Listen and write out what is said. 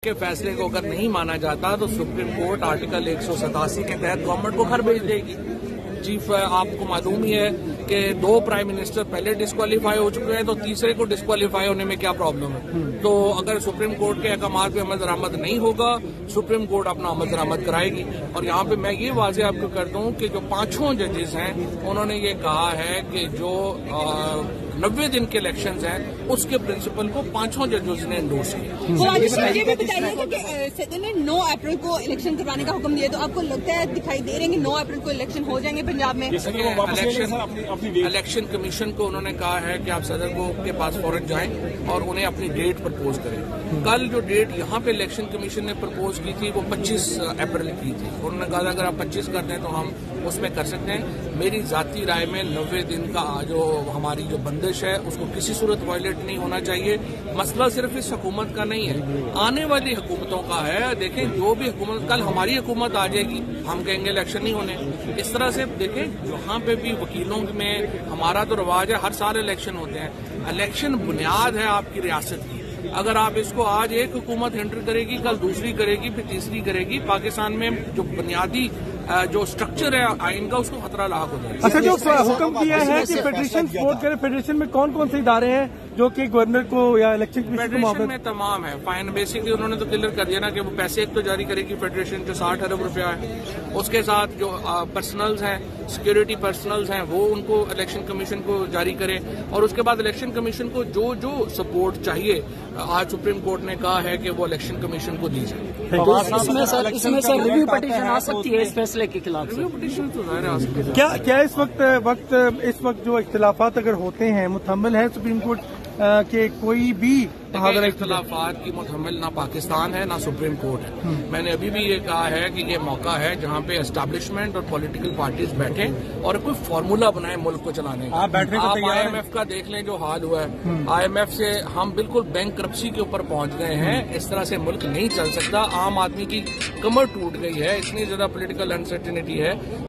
के फैसले को अगर नहीं माना जाता तो सुप्रीम कोर्ट आर्टिकल 187 के तहत गवर्नमेंट को घर भेज देगी। चीफ आपको मालूम ही है कि 2 प्राइम मिनिस्टर पहले डिस्क्वालीफाई हो चुके हैं, तो तीसरे को डिस्क्वालीफाई होने में क्या प्रॉब्लम है। तो अगर सुप्रीम कोर्ट के अहकाम पे अमल दरामद नहीं होगा, सुप्रीम कोर्ट अपना अमल दरामद कराएगी। और यहाँ पे मैं ये वाजे आपको कर दूं कि जो 5 जजेस हैं उन्होंने ये कहा है कि जो 90 दिन के इलेक्शंस हैं उसके प्रिंसिपल को 5 जजेस ने एंडोर्स किया। ये भी बताइए कि सदन ने 9 अप्रैल को इलेक्शन करवाने का हुक्म दिया, तो आपको लगता है दिखाई दे रहे हैं कि 9 अप्रैल को इलेक्शन हो जाएंगे पंजाब में? इलेक्शन कमीशन को उन्होंने कहा है कि आप सदर को के पास फौरन जाएं और उन्हें अपनी डेट प्रपोज करें। कल जो डेट यहाँ पे इलेक्शन कमीशन ने प्रपोज की थी वो 25 अप्रैल की थी। उन्होंने कहा अगर आप 25 कर दें तो हम उसमें कर सकते हैं। मेरी जाती राय में 90 दिन का जो हमारी जो बंदिश है उसको किसी सूरत वायलेट नहीं होना चाहिए। मसला सिर्फ इस हुकूमत का नहीं है, आने वाली हुकूमतों का है। देखें, जो भी हुकूमत, कल हमारी हुकूमत आ जाएगी, हम कहेंगे इलेक्शन नहीं होने। इस तरह से देखें, जहाँ पे भी वकीलों में हमारा तो रवाज है, हर साल इलेक्शन होते हैं। इलेक्शन बुनियाद है आपकी रियासत की। अगर आप इसको आज एक हुकूमत एंटर करेगी, कल दूसरी करेगी, फिर तीसरी करेगी, पाकिस्तान में जो बुनियादी जो स्ट्रक्चर है आइन का उसको खतरा लाक हो जाएगा। अच्छा, जो हुक्म किया है कि फेडरेशन सपोर्ट करे, फेडरेशन में कौन कौन से इदारे हैं जो कि गवर्नर को या इलेक्शन फेडरेशन में तमाम है। फाइन बेसिकली उन्होंने तो क्लियर कर दिया ना कि वो पैसे एक तो जारी करेगी फेडरेशन जो 60 अरब रुपया है, उसके साथ जो पर्सनल्स हैं, सिक्योरिटी पर्सनल्स हैं, वो उनको इलेक्शन कमीशन को जारी करे। और उसके बाद इलेक्शन कमीशन को जो जो सपोर्ट चाहिए आज सुप्रीम कोर्ट ने कहा है कि वो इलेक्शन कमीशन को दी जाए। इसमें सर रिव्यू पिटीशन आ सकती है इस फैसले के खिलाफ? रिव्यू पिटीशन तो जाहिर है आ सकती है। क्या इस वक्त जो इख्तिलाफात अगर होते हैं, मुतहम्मिल है सुप्रीम कोर्ट के कोई भी इख्तिलाफात की मुतहम्मिल ना पाकिस्तान है ना सुप्रीम कोर्ट है। मैंने अभी भी ये कहा है कि ये मौका है जहाँ पे एस्टैब्लिशमेंट और पॉलिटिकल पार्टीज बैठे और कोई फार्मूला बनाए मुल्क को चलाने का। आप IMF का देख लें जो हाल हुआ है, IMF से हम बिल्कुल बैंकरप्सी के ऊपर पहुंच गए हैं। इस तरह से मुल्क नहीं चल सकता। आम आदमी की कमर टूट गई है, इतनी ज्यादा पॉलिटिकल अनसर्टेनिटी है।